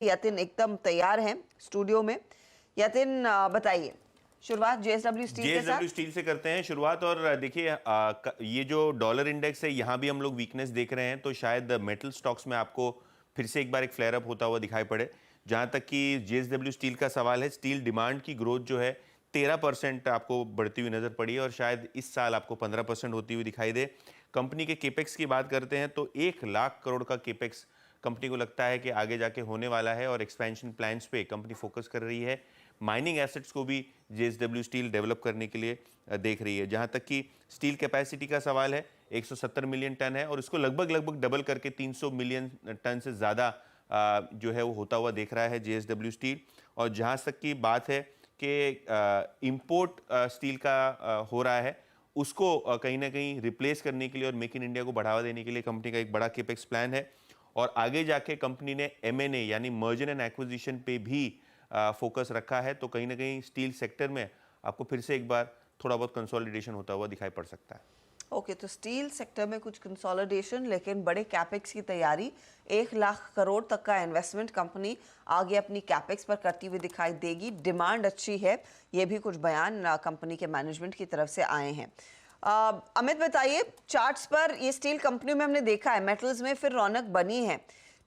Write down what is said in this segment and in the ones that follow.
यतिन एकदम तैयार हैं स्टूडियो में। यतिन बताइए, शुरुआत जेएसडब्ल्यू स्टील के जेएसडब्ल्यू साथ। स्टील से करते हैं शुरुआत। और देखिए ये जो डॉलर इंडेक्स है यहाँ भी हम लोग वीकनेस देख रहे हैं, तो शायद मेटल स्टॉक्स में आपको फिर से एक बार एक फ्लेयर अप होता हुआ दिखाई पड़े। जहाँ तक कि जेएसडब्ल्यू स्टील का सवाल है, स्टील डिमांड की ग्रोथ जो है 13% आपको बढ़ती हुई नजर पड़ी है और शायद इस साल आपको 15% होती हुई दिखाई दे। कंपनी के केपेक्स की बात करते हैं तो 1 लाख करोड़ का केपेक्स कंपनी को लगता है कि आगे जाके होने वाला है और एक्सपेंशन प्लान्स पे कंपनी फोकस कर रही है। माइनिंग एसेट्स को भी जेएसडब्ल्यू स्टील डेवलप करने के लिए देख रही है। जहां तक कि स्टील कैपेसिटी का सवाल है, 170 मिलियन टन है और इसको लगभग लगभग डबल करके 300 मिलियन टन से ज़्यादा जो है वो होता हुआ देख रहा है जेएसडब्ल्यू स्टील। और जहां तक की बात है कि इंपोर्ट स्टील का हो रहा है, उसको कहीं ना कहीं रिप्लेस करने के लिए और मेक इन इंडिया को बढ़ावा देने के लिए कंपनी का एक बड़ा केपेक्स प्लान है। और आगे जाके कंपनी ने एमएनए यानी मर्जर एंड एक्विजिशन पे भी फोकस रखा है। तो कहीं ना कहीं स्टील सेक्टर में आपको फिर से एक बार थोड़ा बहुत कंसोलिडेशन होता हुआ दिखाई पड़ सकता है। ओके, तो स्टील सेक्टर में कुछ कंसोलिडेशन, लेकिन बड़े कैपेक्स की तैयारी। 1 लाख करोड़ तक का इन्वेस्टमेंट कंपनी आगे अपनी कैपेक्स पर करती हुई दिखाई देगी। डिमांड अच्छी है, ये भी कुछ बयान कंपनी के मैनेजमेंट की तरफ से आए हैं। अमित बताइए, चार्ट्स पर ये स्टील कंपनी में हमने देखा है मेटल्स में फिर रौनक बनी है।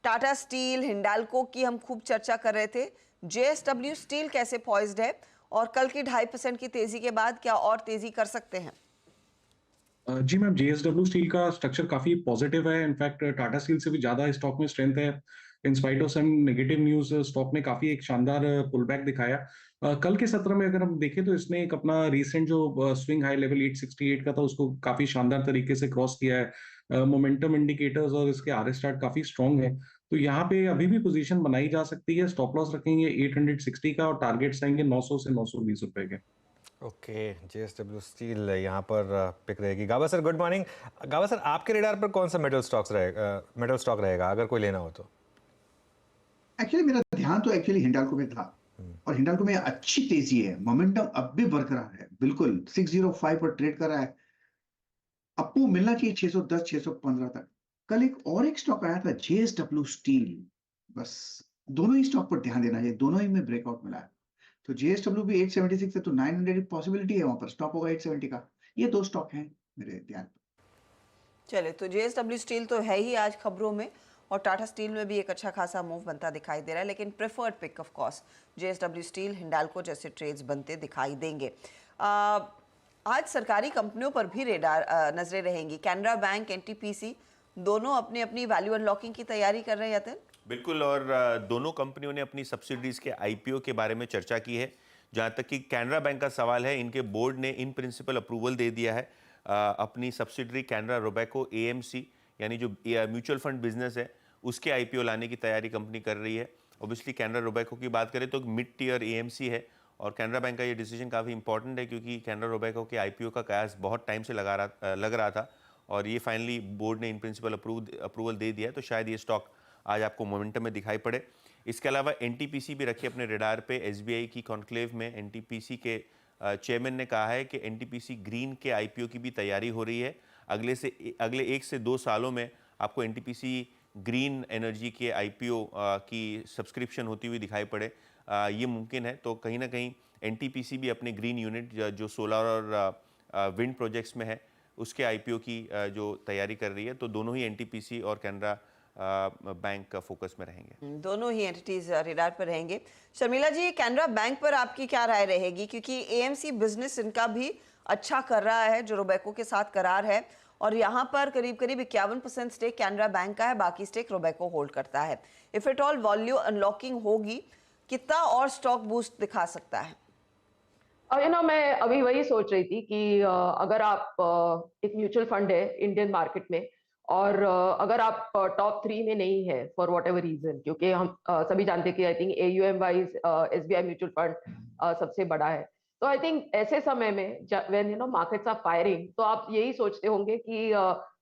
टाटा स्टील, हिंडाल्को की हम खूब चर्चा कर रहे थे। जेएसडब्ल्यू स्टील कैसे पॉइज्ड है और कल की 2.5% की तेजी के बाद क्या और तेजी कर सकते हैं? जी मैम, जेएसडब्ल्यू स्टील का स्ट्रक्चर काफी पॉजिटिव है। इनफैक्ट टाटा स्टील से भी ज्यादा स्टॉक में स्ट्रेंथ है। In spite of some negative news, stock ने काफी एक शानदार पुल बैक दिखाया। कल के सत्र में अगर हम देखें तो इसने एक अपना रीसेंट जो स्विंग हाई लेवल 868 का था, उसको काफी शानदार तरीके से क्रॉस किया है। मोमेंटम इंडिकेटर्स और इसके आर स्टार्ट काफी स्ट्रांग है। तो यहाँ पे अभी भी पोजीशन बनाई जा सकती है। स्टॉप लॉस रखेंगे 860 का और टारगेट्स आएंगे 900 से 920 रुपए के। ओके, जेएसडब्ल्यू स्टील यहाँ पर पिक रहेगी। गाबा सर, गुड मॉर्निंग। गाबा सर, आपके रेडार पर कौन सा मेटल स्टॉक रहेगा अगर कोई लेना हो तो? एक्चुअली मेरा ध्यान तो एक्चुअली हिंडाल्को में था और हिंडाल्को में अच्छी तेजी है, मोमेंटम अब भी बरकरार है, बिल्कुल 605 पर ट्रेड कर रहा है। आपको मिलना चाहिए 610 615 तक। कल एक स्टॉक आया था जेएसडब्ल्यू स्टील, बस दोनों ही स्टॉक पर ध्यान देना चाहिए, दोनों ही में ब्रेकआउट मिला है। तो जेएसडब्ल्यू भी 876 है, तो 900 की पॉसिबिलिटी है, वहां पर स्टॉप होगा 870 का। ये दो स्टॉक हैं मेरे ध्यान पर। चले, तो जेएसडब्ल्यू स्टील तो है ही आज खबरों में और टाटा स्टील में भी एक अच्छा खासा मूव बनता दिखाई दे रहा है, लेकिन preferred pick of course JSW steel, Hindalco जैसे ट्रेड्स बनते दिखाई देंगे। आज सरकारी कंपनियों पर भी रेडार नजरें रहेंगी। कैनरा बैंक, एनटीपीसी दोनों अपनी अपनी वैल्यू अनलॉकिंग की तैयारी कर रहे हैं यतिन। बिल्कुल, और दोनों कंपनियों ने अपनी सब्सिडीज के आईपीओ के बारे में चर्चा की है। जहां तक कि कैनरा बैंक का सवाल है, इनके बोर्ड ने इन प्रिंसिपल अप्रूवल दे दिया है अपनी सब्सिडरी कैनरा रोबेको एएमसी यानी जो म्यूचुअल फंड बिजनेस है उसके आईपीओ लाने की तैयारी कंपनी कर रही है। ऑब्वियसली कैनरा रोबेको की बात करें तो मिड टियर एएमसी है और कैनरा बैंक का ये डिसीजन काफ़ी इंपॉर्टेंट है क्योंकि कैनरा रोबेको के आईपीओ का कयास बहुत टाइम से लग रहा था और ये फाइनली बोर्ड ने इन प्रिंसिपल अप्रूवल दे दिया है। तो शायद ये स्टॉक आज आपको मोमेंटम में दिखाई पड़े। इसके अलावा एनटीपीसी भी रखे अपने रेडार पे। एसबीआई की कॉन्क्लेव में एनटीपीसी के चेयरमैन ने कहा है कि एनटीपीसी ग्रीन के आईपीओ की भी तैयारी हो रही है। अगले 1 से 2 सालों में आपको एनटीपीसी ग्रीन एनर्जी के आईपीओ की सब्सक्रिप्शन होती हुई दिखाई पड़े, ये मुमकिन है। तो कहीं ना कहीं एनटीपीसी भी अपने ग्रीन यूनिट जो सोलर और विंड प्रोजेक्ट्स में है उसके आईपीओ की जो तैयारी कर रही है। तो दोनों ही एनटीपीसी और कैनरा बैंक का फोकस में रहेंगे। दोनों ही एंटिटीज रेडार पर रहेंगे। शर्मिला जी, कैनरा बैंक पर आपकी क्या राय रहेगी, क्योंकि एएमसी बिजनेस इनका भी अच्छा कर रहा है जो रोबेको के साथ करार है और यहाँ पर करीब करीब 51% स्टेक कैनरा बैंक का है, बाकी स्टेक रोबेको होल्ड करता है। If it all value unlocking होगी, कितना और स्टॉक बूस्ट दिखा सकता है? मैं अभी वही सोच रही थी कि अगर आप एक म्यूचुअल फंड है इंडियन मार्केट में और अगर आप टॉप 3 में नहीं है फॉर वॉट एवर रीजन, क्योंकि हम सभी जानते हैं कि I think AUM wise SBI mutual fund सबसे बड़ा है। तो आई थिंक ऐसे समय में व्हेन मार्केट्स आर फायरिंग, तो आप यही सोचते होंगे कि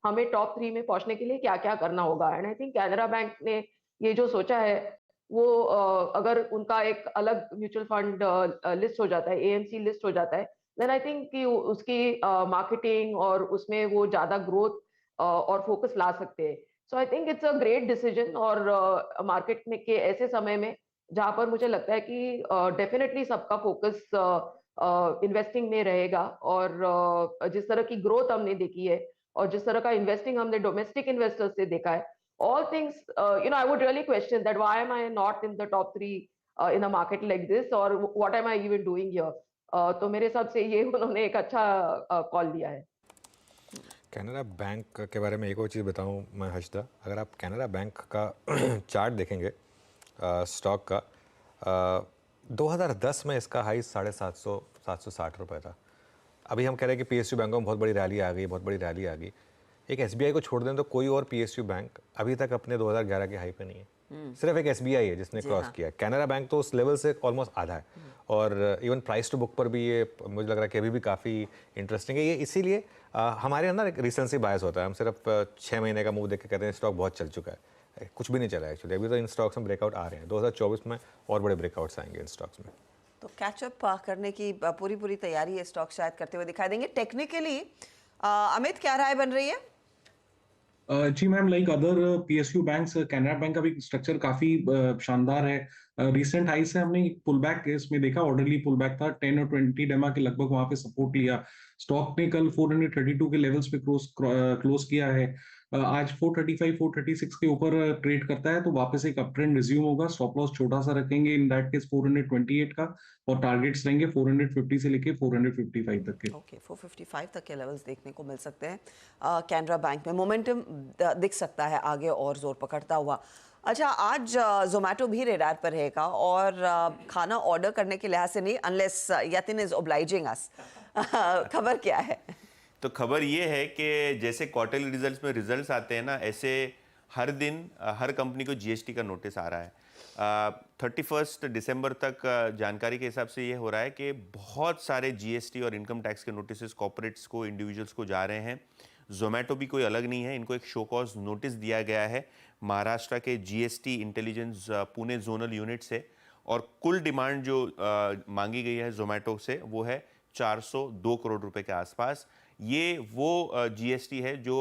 हमें टॉप 3 में पहुंचने के लिए क्या क्या करना होगा। And I think Canara bank ने ये जो सोचा है वो अगर उनका एक अलग म्यूचुअल फंड लिस्ट हो जाता है, एएमसी लिस्ट हो जाता है, देन आई थिंक कि उसकी मार्केटिंग और उसमें वो ज्यादा ग्रोथ और फोकस ला सकते हैं। So I think it's a great decision, और मार्केट में के ऐसे समय में जहां पर मुझे लगता है कि डेफिनेटली सबका फोकस इन्वेस्टिंग में रहेगा, और जिस तरह की ग्रोथ हमने देखी है और जिस तरह का इन्वेस्टिंग हमने डोमेस्टिक इन्वेस्टर्स से देखा है, all things, I would really question that why am I not in the top 3 in a market like this, or what am I even doing here? तो मेरे हिसाब से ये उन्होंने एक अच्छा कॉल लिया है। कैनरा बैंक के बारे में एक और चीज़ बताऊं मैं हर्षदा, अगर आप कैनरा बैंक का चार्ट देखेंगे स्टॉक का, 2010 में इसका हाई 750 रुपये था। अभी हम कह रहे हैं कि पीएसयू बैंकों में बहुत बड़ी रैली आ गई, बहुत बड़ी रैली आ गई। एक एसबीआई को छोड़ दें तो कोई और पीएसयू बैंक अभी तक अपने 2011 के हाई पे नहीं है। सिर्फ एक एसबीआई है जिसने क्रॉस किया है। कैनरा बैंक तो उस लेवल से ऑलमोस्ट आधा है, और इवन प्राइस टू बुक पर भी ये मुझे लग रहा है कि अभी भी काफ़ी इंटरेस्टिंग है ये। इसीलिए हमारे अंदर एक रिसेंसी बायस होता है, हम सिर्फ 6 महीने का मूव देख के कहते हैं स्टॉक बहुत चल चुका है, कुछ भी नहीं चला है एक्चुअली। अभी तो इन स्टॉक्स में ब्रेकआउट आ रहे हैं, 2024 में और बड़े ब्रेकआउट्स आएंगे इन स्टॉक्स में। तो कैचअप करने की पूरी तैयारी ये स्टॉक शायद करते हुए दिखाई देंगे। टेक्निकली अमित, क्या राय बन रही है? जी ma'am, like other PSU banks, Canara Bank का भी स्ट्रक्चर काफी शानदार है। रिसेंट हाई से हमने पुल बैक इसमें देखा, ऑर्डरली पुल बैक था 10 और 20 डेमा के लगभग, वहां पे सपोर्ट लिया। स्टॉक ने कल 432 के लेवल्स पे क्लोज किया है। आज 435 436 के ऊपर ट्रेड करता है, तो वापस एक अप ट्रेंड रिज्यूम होगा। स्टॉप लॉस छोटा सा रखेंगे इन दैट केस 428 का, और टारगेट्स रहेंगे 450 से लेके 455 तक के। ओके, 455 तक के लेवल्स देखने को मिल सकते हैं कैनरा बैंक में। मोमेंटम दिख सकता है आगे और जोर पकड़ता हुआ। अच्छा, आज जोमेटो भी रेडार पर रहेगा, और खाना ऑर्डर करने के लिहाज से नहीं, अनलेस यतिन इज ओब्लाइजिंग अस। खबर क्या है? तो खबर ये है कि जैसे क्वार्टरली रिजल्ट्स में रिजल्ट्स आते हैं ना, ऐसे हर दिन हर कंपनी को जीएसटी का नोटिस आ रहा है। 31 दिसंबर तक जानकारी के हिसाब से ये हो रहा है कि बहुत सारे जीएसटी और इनकम टैक्स के नोटिस कॉर्पोरेट्स को, इंडिविजुअल्स को जा रहे हैं। जोमेटो भी कोई अलग नहीं है, इनको एक शो कॉज नोटिस दिया गया है महाराष्ट्र के GST intelligence Pune zonal unit से, और कुल डिमांड जो मांगी गई है जोमेटो से वो है 402 करोड़ रुपए के आसपास। ये वो जीएसटी है जो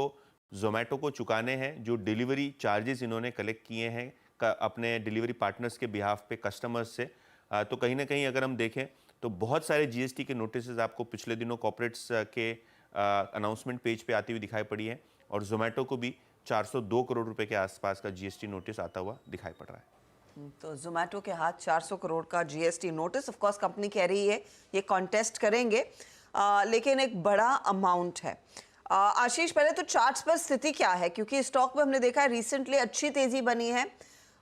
जोमेटो को चुकाने हैं, जो डिलीवरी चार्जेस इन्होंने कलेक्ट किए हैं अपने डिलीवरी पार्टनर्स के बिहाफ पे कस्टमर्स से। तो कहीं ना कहीं अगर हम देखें तो बहुत सारे जीएसटी के नोटिस आपको पिछले दिनों कॉर्पोरेट्स के अनाउंसमेंट पेज पे आती हुई दिखाई पड़ी है, और जोमेटो को भी 402 करोड़ रुपए के आसपास का जीएसटी नोटिस आता हुआ दिखाई पड़ रहा है। तो जोमेटो के हाथ 400 करोड़ का GST notice. Of course company कह रही है ये कॉन्टेस्ट करेंगे, लेकिन एक बड़ा अमाउंट है। आशीष, पहले तो चार्ट्स पर स्थिति क्या है, क्योंकि स्टॉक में हमने देखा है रिसेंटली अच्छी तेजी बनी है,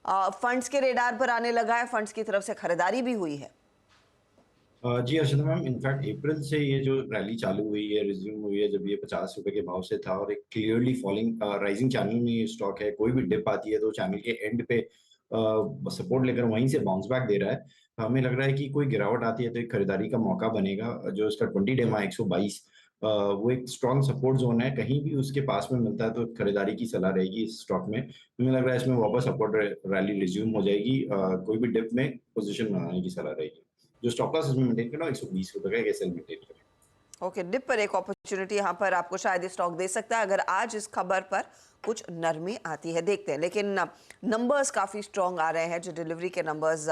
फंड्स के रेडार पर आने लगा है, फंड्स की तरफ से खरीदारी भी हुई है। जी अर्चना मैम, इनफैक्ट अप्रैल से ये जो रैली चालू हुई है, रिज्यूम हुई है, जब ये 50 रुपए के भाव से था और एक क्लियरली फॉलिंग राइजिंग चैनल में ये स्टॉक है। कोई भी डिप आती है तो चैनल के एंड पे सपोर्ट लेकर वहीं से बाउंस बैक दे रहा है। हमें लग रहा है कि कोई गिरावट आती है तो एक खरीदारी का मौका बनेगा। जो इसका 20 डेमा 122 वो एक स्ट्रॉन्ग सपोर्ट जोन है, कहीं भी उसके पास में मिलता है तो खरीदारी की सलाह रहेगी इस स्टॉक में। हमें लग रहा है इसमें वापस अपवर्ड रैली रिज्यूम हो जाएगी। कोई भी डिप में पोजीशन बनाने की सलाह रहेगी। जो स्टॉप लॉस इसमें मेंटेन करना 120 रुपए का कैसे मेंटेन करें। ओके, डिप पर एक अपॉर्चुनिटी यहाँ पर आपको शायद स्टॉक दे सकता है अगर आज इस खबर पर कुछ नरमी आती है, देखते हैं। लेकिन नंबर्स काफ़ी स्ट्रॉन्ग आ रहे हैं, जो डिलीवरी के नंबर्स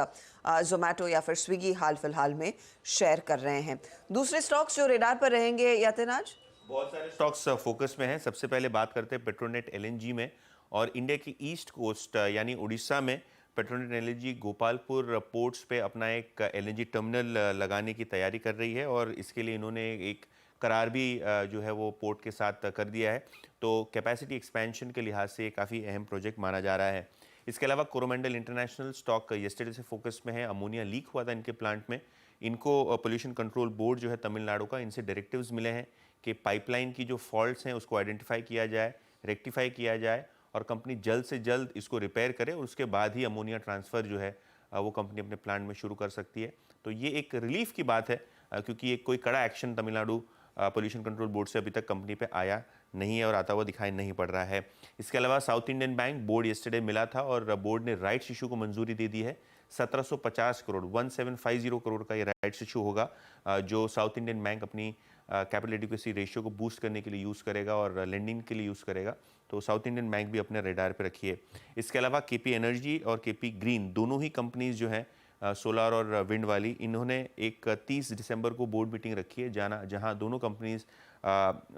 जोमेटो या फिर स्विगी हाल फिलहाल में शेयर कर रहे हैं। दूसरे स्टॉक्स जो रेडार पर रहेंगे यतिन आज? बहुत सारे स्टॉक्स फोकस में हैं। सबसे पहले बात करते हैं पेट्रोनेट एलएनजी में, और इंडिया की ईस्ट कोस्ट यानी उड़ीसा में पेट्रोनेट एलएनजी गोपालपुर पोर्ट्स पे अपना एक एलएनजी टर्मिनल लगाने की तैयारी कर रही है, और इसके लिए इन्होंने एक करार भी जो है वो पोर्ट के साथ कर दिया है। तो कैपेसिटी एक्सपेंशन के लिहाज से ये काफ़ी अहम प्रोजेक्ट माना जा रहा है। इसके अलावा कोरोमंडल इंटरनेशनल स्टॉक यस्टरडे से फोकस में है। अमोनिया लीक हुआ था इनके प्लांट में। इनको पोल्यूशन कंट्रोल बोर्ड जो है तमिलनाडु का, इनसे डायरेक्टिव्स मिले हैं कि पाइपलाइन की जो फॉल्ट्स हैं उसको आइडेंटिफाई किया जाए, रेक्टिफाई किया जाए, और कंपनी जल्द से जल्द इसको रिपेयर करे, और उसके बाद ही अमोनिया ट्रांसफ़र जो है वो कंपनी अपने प्लांट में शुरू कर सकती है। तो ये एक रिलीफ की बात है, क्योंकि ये कोई कड़ा action Tamil Nadu pollution control board से अभी तक कंपनी पे आया नहीं है और आता हुआ दिखाई नहीं पड़ रहा है। इसके अलावा south Indian bank board yesterday मिला था, और बोर्ड ने राइट्स इशू को मंजूरी दे दी है। 1750 करोड़ 1750 करोड़ का ये राइट्स इशू होगा, जो साउथ इंडियन बैंक अपनी कैपिटल एडिक्वेसी रेशियो को बूस्ट करने के लिए यूज़ करेगा और लेंडिंग के लिए यूज़ करेगा। तो साउथ इंडियन बैंक भी अपने रेडार पे रखिए। इसके अलावा केपी एनर्जी और केपी ग्रीन दोनों ही कंपनीज जो हैं सोलर और विंड वाली, इन्होंने एक 30 दिसंबर को बोर्ड मीटिंग रखी है जहां दोनों कंपनीज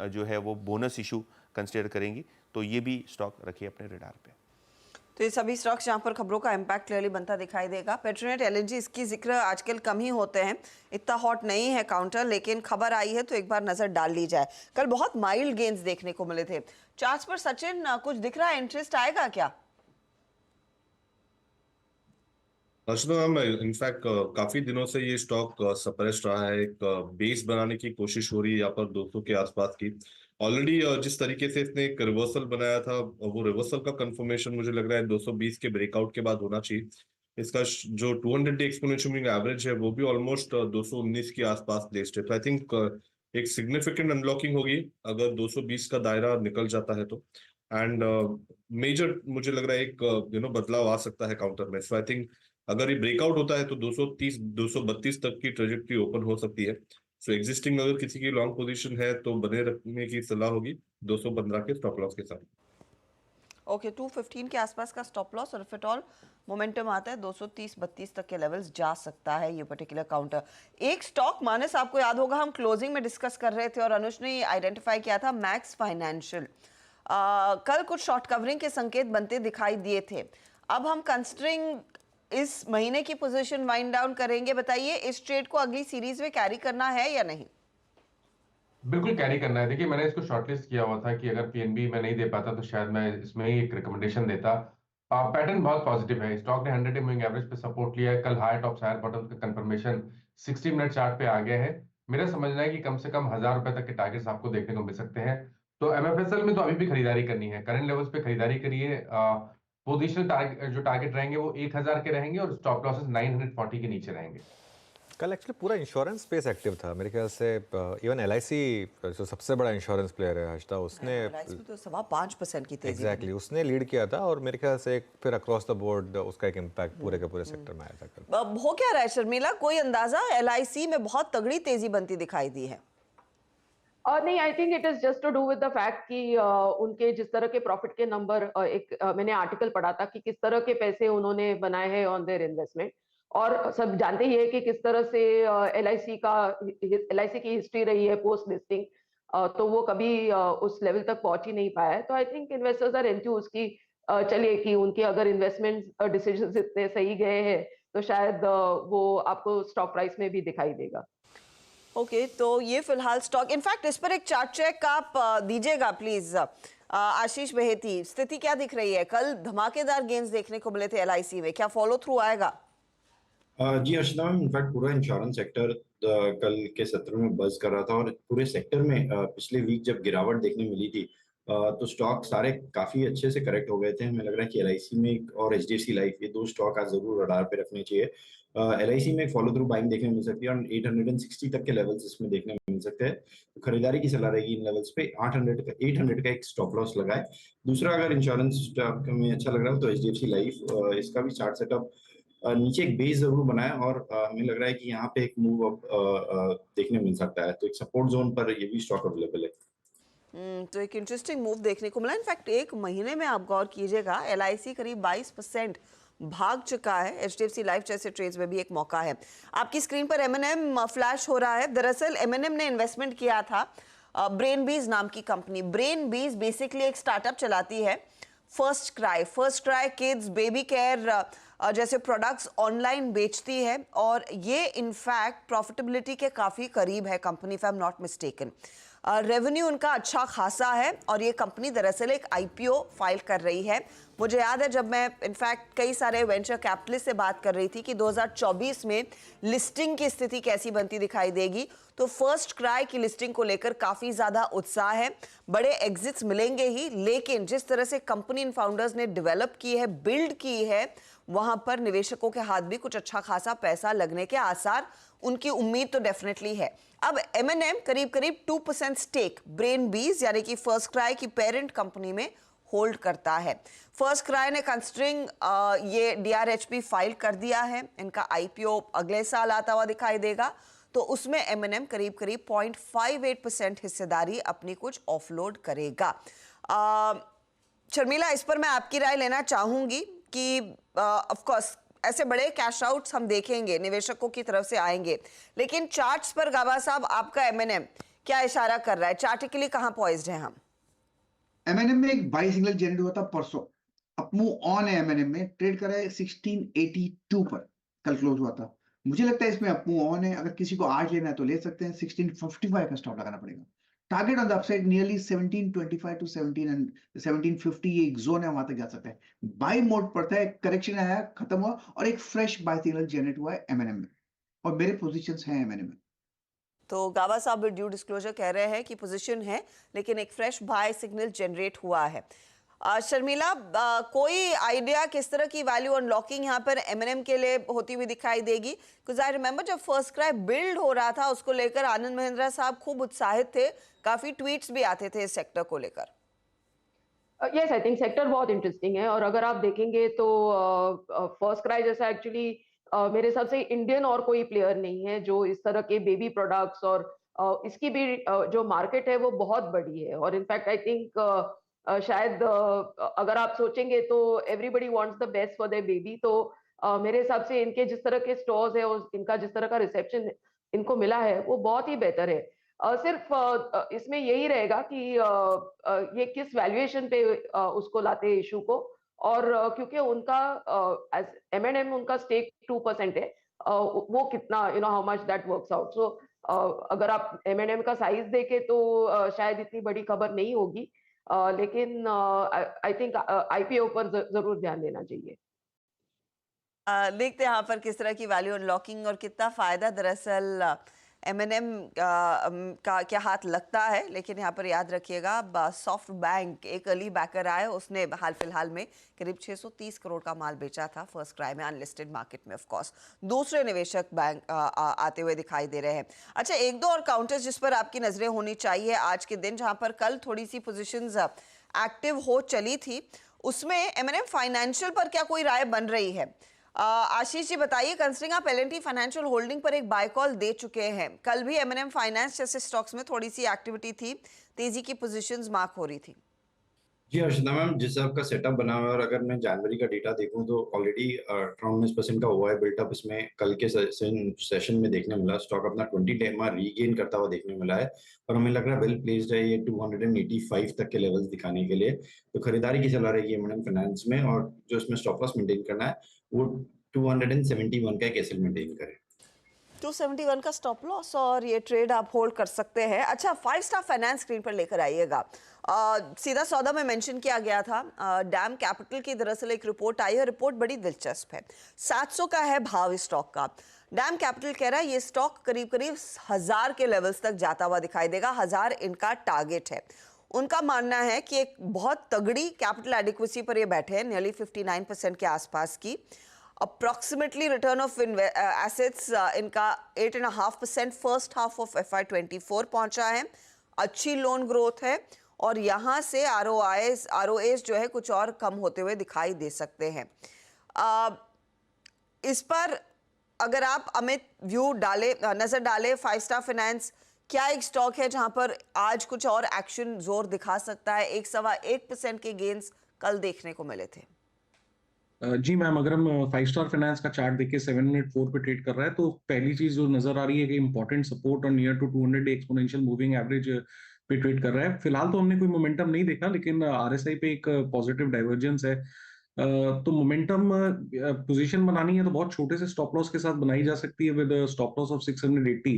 जो है वो बोनस इशू कंसिडर करेंगी, तो ये भी स्टॉक रखिए अपने रेडार पे। तो ये सभी स्टॉक्स जहां पर खबरों का इम्पैक्ट क्लियरली बनता दिखाई देगा। पेट्रोनेट एलएनजी, इसकी जिक्र आजकल कम ही होते हैं, इतना हॉट नहीं है काउंटर, लेकिन खबर आई है तो एक बार नजर डाल ली जाए। कल बहुत माइल्ड गेन्स देखने को मिले थे चार्ट्स पर। सचिन, कुछ दिख रहा है, इंटरेस्ट आएगा क्या? मैम, इनफैक्ट काफी दिनों से ये स्टॉक सप्रेस्ड रहा है। एक बेस बनाने की कोशिश हो रही है यहाँ पर 200 के आसपास की। ऑलरेडी जिस तरीके से इसने एक रिवर्सल बनाया था, वो रिवर्सल का कंफर्मेशन मुझे लग रहा है 220 के ब्रेकआउट के बाद होना चाहिए। इसका जो 200 डे एक्सपोनेंशियल मूविंग एवरेज है वो भी ऑलमोस्ट 219 के आसपास प्लेस्ड है। तो आई थिंक एक सिग्निफिकेंट अनलॉकिंग होगी अगर 220 का दायरा निकल जाता है तो। एंड मेजर मुझे लग रहा है एक बदलाव आ सकता है काउंटर में। सो आई थिंक अगर ये ब्रेकआउट होता है तो 230 232 तक की ट्रेजेक्टरी ओपन हो सकती है। सो एग्जिस्टिंग अगर किसी की लॉन्ग पोजीशन है तो बने रखने की सलाह होगी 215 के स्टॉप लॉस के साथ। ओके, 215 के आसपास का स्टॉप लॉस, और इफ एट ऑल मोमेंटम आता है 230-32 तक के लेवल्स जा सकता है ये पर्टिकुलर काउंटर। एक स्टॉक मानस, आपको याद होगा हम क्लोजिंग में डिस्कस कर रहे थे और अनुज ने आइडेंटिफाई किया था, मैक्स फाइनेंशियल। कल कुछ शॉर्ट कवरिंग के संकेत बनते दिखाई दिए थे। अब हम कंसिडरिंग इस महीने की पोजीशन वाइंड डाउन करेंगे, बताइए इस ट्रेड को अगली सीरीज में कैरी करना है या नहीं? बिल्कुल कैरी करना है। देखिए, मैंने इसको शॉर्टलिस्ट किया हुआ था कि अगर पीएनबी में नहीं दे पाता तो शायद मैं इसमें ही एक रिकमेंडेशन देता। पैटर्न बहुत पॉजिटिव है। स्टॉक ने 100 डे मूविंग एवरेज पे सपोर्ट लिया है। कल हायर टॉप्स हायर बॉटम्स का कंफर्मेशन 60 मिनट चार्ट पे आ गया है। मेरा समझना है कि कम से कम 1000 रुपए तक के टारगेट्स आपको देखने को मिल सकते हैं। तो एमएफएसएल में तो अभी भी खरीदारी करनी है, करंट लेवल्स पे खरीदारी करिए। पोजिशनल जो टारगेट रहेंगे वो 1000 के रहेंगे और स्टॉप लॉसेस 940 के नीचे रहेंगे। कल एक्चुअली पूरा इंश्योरेंस स्पेस एक्टिव था मेरे ख्याल से। इवन एलआईसी जो सबसे बड़ा इंश्योरेंस प्लेयर है हर्षदा, उसने तो 5% की तेजी एग्जैक्टली उसने लीड किया था और मेरे ख्याल से एक फिर अक्रॉस द बोर्ड उसका एक इम्पैक्ट पूरे के पूरे सेक्टर में आया था कल। हो क्या रहा है शर्मिला, कोई अंदाजा? एलआईसी में बहुत तगड़ी तेजी बनती दिखाई दी है। और नहीं, I think it is just to do with the fact कि उनके जिस तरह के प्रॉफिट के नंबर, मैंने आर्टिकल पढ़ा था कि किस तरह के पैसे उन्होंने बनाए हैं ऑन देयर इन्वेस्टमेंट, और सब जानते ही है कि किस तरह से एलआईसी की हिस्ट्री रही है पोस्ट लिस्टिंग। तो वो कभी उस लेवल तक पहुंच ही नहीं पाया है। तो I think investors are enthuse कि चलिए कि उनके अगर इन्वेस्टमेंट डिसीजंस इतने सही गए हैं तो शायद वो आपको स्टॉक प्राइस में भी दिखाई देगा। ओके, तो ये फिलहाल स्टॉक, इनफैक्ट इस पर एक चार्ट चेक आप दीजिएगा प्लीज आशीष बहेती। स्थिति क्या दिख रही है? कल धमाकेदार गेन्स देखने को मिले थे एलआईसी में, क्या फॉलो थ्रू आएगा? जी अर्चना मैम, इनफैक्ट पूरा इंश्योरेंस सेक्टर कल के सत्र में बज कर रहा था और पूरे सेक्टर में पिछले वीक जब गिरावट देखने मिली थी तो स्टॉक सारे काफी अच्छे से करेक्ट हो गए थे। हमें लग रहा है कि एलआईसी में और एचडीएफसी लाइफ, ये दो स्टॉक आज जरूर रडार पे रखने चाहिए। एलआईसी में फॉलो थ्रू बाइंग देखने मिल सकती है और 860 तक के लेवल्स इसमें देखने मिल सकते हैं। तो खरीदारी की सलाह रहेगी इन लेवल्स पे। 800 का एक स्टॉप लॉस लगाए। दूसरा, अगर इंश्योरेंस स्टॉक में अच्छा लग रहा है तो एचडीएफसी लाइफ, इसका भी चार्ट सेटअप नीचे एक बेस जरूर बनाया और हमें लग रहा है कि यहाँ पे एक मूव अप देखने मिल सकता है। तो एक सपोर्ट जोन पर ये भी स्टॉक अवेलेबल है। तो एक इंटरेस्टिंग मूव देखने को मिला। इनफैक्ट एक महीने में आप गौर कीजिएगा एलआईसी करीब 22% भाग चुका है। एचडीएफसी लाइफ जैसे ट्रेड्स में भी एक मौका है। आपकी स्क्रीन पर एमएनएम फ्लैश हो रहा है। दरअसल एमएनएम ने इन्वेस्टमेंट किया था ब्रेनबीज नाम की कंपनी। ब्रेनबीज बेसिकली एक स्टार्टअप चलाती है, first cry kids baby care जैसे प्रोडक्ट्स ऑनलाइन बेचती है और ये इनफैक्ट प्रॉफिटेबिलिटी के काफ़ी करीब है company, if I am not mistaken. Revenue उनका अच्छा खासा है और ये कंपनी दरअसल एक आईपीओ फाइल कर रही है। मुझे याद है जब मैं इनफैक्ट कई सारे वेंचर कैपिटलिस्ट से बात कर रही थी कि 2024 में लिस्टिंग की स्थिति कैसी बनती दिखाई देगी, तो फर्स्ट क्राई की लिस्टिंग को लेकर काफ़ी ज़्यादा उत्साह है। बड़े एग्जिट्स मिलेंगे ही, लेकिन जिस तरह से कंपनी इन फाउंडर्स ने डेवलप की है, बिल्ड की है, वहां पर निवेशकों के हाथ भी कुछ अच्छा खासा पैसा लगने के आसार, उनकी उम्मीद तो डेफिनेटली है। अब एमएनएम करीब 2% स्टेक ब्रेनबीज यानी कि फर्स्ट क्राई की पेरेंट कंपनी में होल्ड करता है। फर्स्ट क्राई ने कंसिडरिंग ये डीआरएचपी फाइल कर दिया है, इनका आईपीओ अगले साल आता हुआ दिखाई देगा, तो उसमें एमएनएम करीब 0.58% हिस्सेदारी अपनी कुछ ऑफलोड करेगा। शर्मिला, इस पर मैं आपकी राय लेना चाहूंगी कि ऑफ कोर्स ऐसे बड़े कैश आउट्स हम देखेंगे, निवेशकों की तरफ से आएंगे, लेकिन चार्ट्स पर गाबा साहब आपका एमएनएम क्या इशारा कर रहा है? चार्टिकली कहां पॉइज्ड हैं हम? एमएनएम में एक बाई सिग्नल जनरेट हुआ था परसों, अप मूव ऑन है एमएनएम में, ट्रेड कर रहा है 1682 पर, कल क्लोज हुआ था। मुझे लगता है इसमें अप मूव ऑन है, अगर किसी को आज लेना है तो ले सकते हैं। 1655 का स्टॉप लगाना पड़ेगा। Target on the upside nearly 1725 to 17 and 1750, ये एक जोन है, वहां तक जा सकता है। बाई मोड पड़ता है, करेक्शन आया, खत्म हुआ और एक फ्रेश बाई सिग्नल जनरेट हुआ है एमएनएम में, और मेरे पोजीशंस हैं एमएनएम में। तो गाबा साहब ड्यू डिस्क्लोजर कह रहे हैं कि पोजीशन है, लेकिन एक फ्रेश बाय सिग्नल जनरेट हुआ है। शर्मिला, कोई आइडिया किस तरह की वैल्यू अनलॉकिंग यहाँ पर एमएनएम के लिए होती हुई दिखाई देगी? बिकॉज आई रिमेंबर जब फर्स्ट क्राई बिल्ड हो रहा था, उसको लेकर आनंद महिंद्रा साहब खूब उत्साहित थे, काफी ट्वीट्स भी आते थे इस सेक्टर को लेकर। यस, आई थिंक सेक्टर बहुत इंटरेस्टिंग है, और अगर आप देखेंगे तो फर्स्ट क्राई जैसा एक्चुअली मेरे हिसाब से इंडियन और कोई प्लेयर नहीं है जो इस तरह के बेबी प्रोडक्ट्स, और इसकी भी जो मार्केट है वो बहुत बड़ी है। और इनफैक्ट आई थिंक शायद अगर आप सोचेंगे तो everybody wants the best for their baby, तो मेरे हिसाब से इनके जिस तरह के स्टोर्स है और इनका जिस तरह का रिसेप्शन इनको मिला है वो बहुत ही बेहतर है। सिर्फ इसमें यही रहेगा कि ये किस वैल्यूएशन पे उसको लाते हैं इशू को, और क्योंकि उनका एमएनएम उनका स्टेक 2% है, वो कितना how much that works out. So अगर आप एमएनएम का साइज देखें तो शायद इतनी बड़ी खबर नहीं होगी, लेकिन आई थिंक आईपीओ पर जरूर ध्यान देना चाहिए। देखते हैं यहाँ पर किस तरह की वैल्यू अनलॉकिंग और कितना फायदा दरअसल एमएनएम का क्या हाथ लगता है। लेकिन यहाँ पर याद रखिएगा, सॉफ्ट बैंक एक अर्ली बैकर आया, उसने हाल फिलहाल में करीब 630 करोड़ का माल बेचा था फर्स्ट क्राई में, अनलिस्टेड मार्केट में। ऑफ कोर्स दूसरे निवेशक बैंक आते हुए दिखाई दे रहे हैं। अच्छा, एक दो और काउंटर्स जिस पर आपकी नजरें होनी चाहिए आज के दिन, जहां पर कल थोड़ी सी पोजीशंस एक्टिव हो चली थी, उसमें एमएनएम फाइनेंशियल पर क्या कोई राय बन रही है? आशीष जी बताइए, कंसिडरिंग आप एल&टी फाइनेंशियल होल्डिंग पर एक बाय कॉल दे चुके हैं, कल भी एमएनएम फाइनेंस जैसे स्टॉक्स में थोड़ी सी एक्टिविटी थी, तेजी की पोजीशंस मार्क हो रही थी। जी अर्चना मैम, जिस आपका सेटअप बना हुआ है, और अगर मैं जनवरी का डेटा देखूं तो ऑलरेडी अराउंड 19% का हुआ है बिल्टअप, इसमें कल के सेशन में देखने मिला। स्टॉक अपना 20 डे में रीगेन करता हुआ देखने मिला है, और हमें लग रहा है वेल प्लेस्ड है ये 285 तक के लेवल्स दिखाने के लिए। तो खरीदारी की सलाह रहेगी एमएनएम फाइनेंस में, और जो इसमें स्टॉप लॉस मेंटेन करना है वो 271 का एक एसएल मेंटेन करें। 271 का स्टॉप लॉस, और ये ट्रेड आप होल्ड कर सकते हैं। अच्छा, 5 स्टार फाइनेंस स्क्रीन पर लेकर आइएगा। सीधा सौदा में मेंशन किया गया था, डैम कैपिटल की दरअसल एक रिपोर्ट आई है, रिपोर्ट बड़ी दिलचस्प है। 700 का है भाव इस स्टॉक का। डैम कैपिटल कह रहा है ये स्टॉक करीब करीब 1000 के लेवल्स तक जाता हुआ दिखाई देगा, 1000 इनका टारगेट है। उनका मानना है कि एक बहुत तगड़ी कैपिटल एडिक्वेसी पर ये बैठे हैं, नियरली 59% के आसपास की। अप्रॉक्सीमेटली रिटर्न ऑफ एसेट्स इनका 8.5% फर्स्ट हाफ ऑफ FY24 पहुंचा है, अच्छी लोन ग्रोथ है, और यहाँ से ROAs जो है कुछ और कम होते हुए दिखाई दे सकते हैं। इस पर अगर आप अमित व्यू नजर डाले, 5 स्टार फाइनेंस क्या एक स्टॉक है जहां पर आज कुछ और एक्शन जोर दिखा सकता है? 1.1% के गेन्स कल देखने को मिले थे। जी मैम, अगर हम 5 स्टार फाइनेंस का चार्ट देखें 7 मिनट 4 पे ट्रेड कर रहा है, तो पहली चीज जो नजर आ रही है कि इंपॉर्टेंट सपोर्ट और near to 200 day exponential moving average पे ट्रेड कर रहा है। फिलहाल तो हमने कोई मोमेंटम नहीं देखा, लेकिन RSI पे एक पॉजिटिव डाइवर्जेंस है। तो मोमेंटम पोजीशन बनानी है तो बहुत छोटे से स्टॉप लॉस के साथ बनाई जा सकती है विद स्टॉप लॉस ऑफ 680।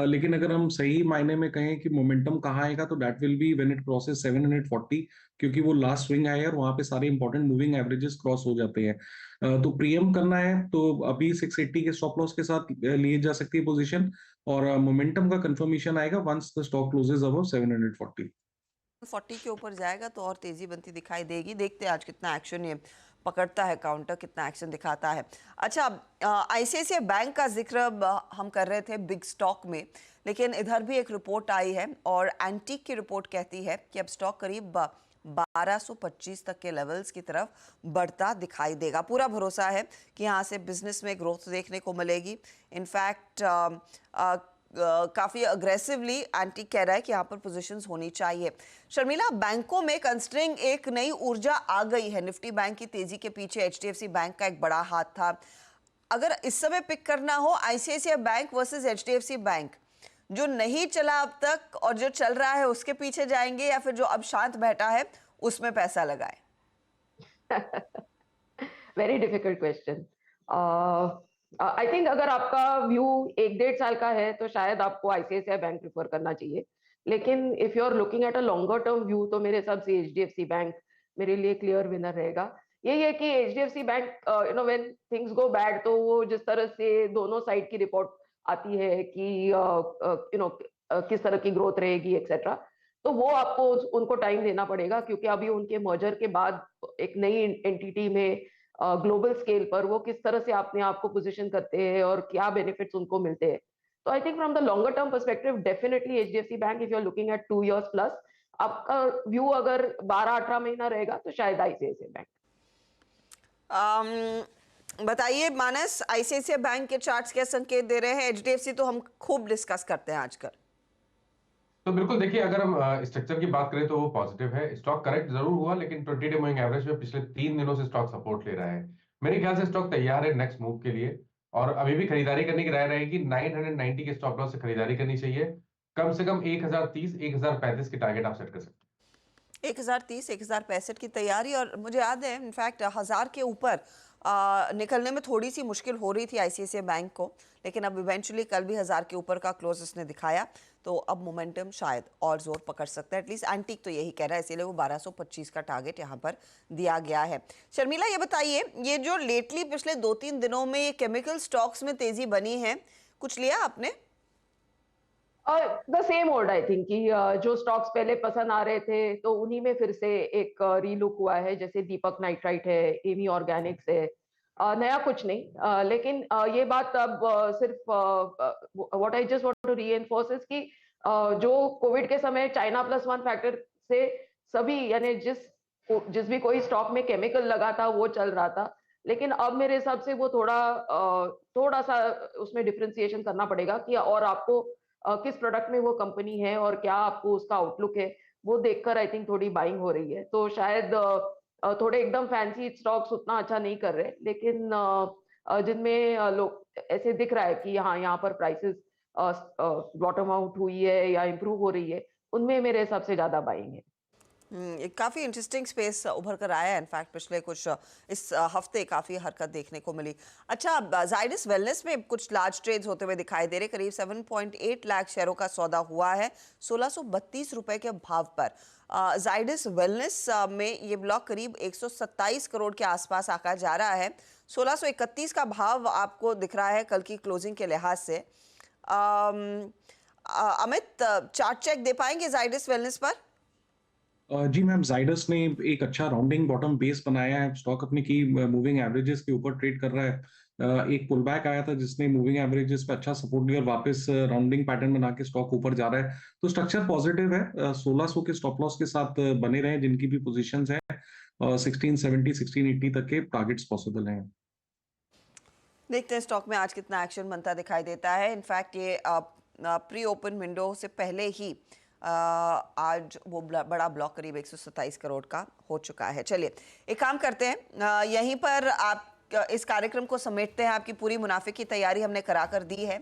लेकिन अगर हम सही मायने में कहें कि मोमेंटम कहाँ आएगा, तो that will be when it crosses 740, क्योंकि वो लास्ट स्विंग है और वहां पे सारे इंपॉर्टेंट मूविंग एवरेजेस क्रॉस हो जाते हैं। तो प्रीएम करना है तो अभी 680 के स्टॉप लॉस के साथ लिए जा सकती है पोजीशन, और मोमेंटम का कंफर्मेशन आएगा once the stock closes above 740 के ऊपर जाएगा तो और तेजी बनती दिखाई देगी। देखते हैं आज कितना एक्शन ये पकड़ता है, काउंटर कितना एक्शन दिखाता है। अच्छा, ICICI बैंक का जिक्र हम कर रहे थे बिग स्टॉक में, लेकिन इधर भी एक रिपोर्ट आई है, और एंटीक की रिपोर्ट कहती है कि अब स्टॉक करीब 1225 तक के लेवल्स की तरफ बढ़ता दिखाई देगा। पूरा भरोसा है कि यहाँ से बिजनेस में ग्रोथ देखने को मिलेगी। इनफैक्ट काफी अग्रेसिवली एंटी कह रहा है कि यहाँ पर पोजीशंस होनी चाहिए। शर्मिला, बैंकों में कंसिडरिंग एक नई ऊर्जा आ गई है, निफ्टी बैंक की तेजी के पीछे एचडीएफसी बैंक का एक बड़ा हाथ था। अगर इस समय पिक करना हो ICICI bank versus HDFC bank, जो नहीं चला अब तक और जो चल रहा है उसके पीछे जाएंगे या फिर जो अब शांत बैठा है उसमें पैसा लगाए? Very difficult question. I think अगर आपका व्यू 1-1.5 साल का है तो शायद आपको आईसीआईसीआई बैंक प्रिफर करना चाहिए, लेकिन if you are looking at a longer term view तो मेरे हिसाब से एचडीएफसी बैंक मेरे लिए क्लियर विनर रहेगा। यही है कि HDFC bank when things go bad तो वो जिस तरह से दोनों साइड की रिपोर्ट आती है कि किस तरह की ग्रोथ रहेगी एक्सेट्रा, तो वो आपको उनको टाइम देना पड़ेगा, क्योंकि अभी उनके मर्जर के बाद एक नई एंटिटी में ग्लोबल स्केल पर वो किस तरह से अपने आप को पोजीशन करते हैं और क्या बेनिफिट्स उनको मिलते हैं। तो I think from the longer term perspective definitely HDFC bank, if you are looking at 2 years plus, आपका व्यू अगर 12-18 महीना रहेगा तो शायद आईसीआईसीआई बैंक। बताइए मानस, आईसीआईसीआई बैंक के चार्ट्स क्या संकेत दे रहे हैं? एचडीएफसी तो हम खूब डिस्कस करते हैं आजकल। तो बिल्कुल देखिए, अगर हम स्ट्रक्चर की बात करें तो वो पॉजिटिव है। स्टॉक करेक्ट जरूर हुआ, लेकिन 20 डे मूविंग एवरेज में पिछले 3 दिनों से स्टॉक सपोर्ट ले रहा है। मेरे ख्याल से स्टॉक तैयार है नेक्स्ट मूव के लिए, और अभी भी खरीदारी करने की राय रहेगी। 990 के स्टॉप लॉस से खरीदारी करनी चाहिए। कम से कम 1030 1035 के टारगेट आप सेट कर सकते हैं। 1030 1065 की तैयारी, और मुझे याद है इनफैक्ट 1000 के ऊपर निकलने में थोड़ी सी मुश्किल हो रही थी आईसीआईसीआई बैंक को, लेकिन अब इवेंचुअली कल भी 1000 के ऊपर का क्लोज इसने दिखाया, तो अब मोमेंटम शायद और जोर पकड़ सकता है। एटलीस्ट एंटीक तो यही कह रहा है, इसीलिए वो 1225 का टारगेट यहाँ पर दिया गया है। शर्मिला, ये बताइए, ये जो लेटली पिछले 2-3 दिनों में ये केमिकल स्टॉक्स में तेजी बनी है, कुछ लिया आपने? The same old, I think कि जो स्टॉक्स पहले पसंद आ रहे थे तो उन्हीं में फिर से एक रीलुक हुआ है, जैसे दीपक नाइट्राइट है, एमी ऑर्गेनिक्स है। नया कुछ नहीं, लेकिन ये बात अब सिर्फ what I just want to reinforce is कि जो कोविड के समय चाइना प्लस वन फैक्टर से सभी, यानी जिस भी कोई स्टॉक में केमिकल लगा था वो चल रहा था, लेकिन अब मेरे हिसाब से वो थोड़ा सा उसमें डिफरेंशिएशन करना पड़ेगा कि और आपको किस प्रोडक्ट में वो कंपनी है और क्या आपको उसका आउटलुक है, वो देखकर आई थिंक थोड़ी बाइंग हो रही है। तो शायद थोड़े एकदम फैंसी स्टॉक्स उतना अच्छा नहीं कर रहे, लेकिन जिनमें लोग ऐसे दिख रहा है कि हाँ, यहाँ पर प्राइसेस बॉटम आउट हुई है या इम्प्रूव हो रही है, उनमें मेरे हिसाब से ज्यादा बाइंग है। एक काफ़ी इंटरेस्टिंग स्पेस उभर कर आया है। इनफैक्ट पिछले कुछ इस हफ्ते काफ़ी हरकत देखने को मिली। अच्छा, जाइडस वेलनेस में कुछ लार्ज ट्रेड्स होते हुए दिखाई दे रहे, करीब 7.8 लाख शेयरों का सौदा हुआ है 1632 रुपए के भाव पर। जाइडस वेलनेस में ये ब्लॉक करीब 127 करोड़ के आसपास आका जा रहा है। 1631 का भाव आपको दिख रहा है कल की क्लोजिंग के लिहाज से। अमित, चार्ट चेक दे पाएंगे जाइडस वेलनेस पर? जी मैम, जाइडस ने एक अच्छा राउंडिंग बॉटम बेस बनाया है। स्टॉक अपने की मूविंग एवरेजेस के ऊपर ट्रेड कर रहा है। एक पुल बैक आया था जिसने मूविंग एवरेजेस पे अच्छा सपोर्ट दिया और वापस राउंडिंग पैटर्न बना के स्टॉक ऊपर जा रहा है। तो स्ट्रक्चर पॉजिटिव है। 1600 के स्टॉप लॉस के साथ बने रहे जिनकी भी पोजीशंस हैं। 1670 1680 तक के टारगेट्स पॉसिबल हैं। देखते हैं स्टॉक में आज कितना एक्शन बनता दिखाई देता है। इनफैक्ट ये प्री ओपन विंडो से पहले ही आज वो बड़ा ब्लॉक करीब 127 करोड़ का हो चुका है। चलिए एक काम करते हैं, यहीं पर आप इस कार्यक्रम को समेटते हैं। आपकी पूरी मुनाफे की तैयारी हमने करा कर दी है।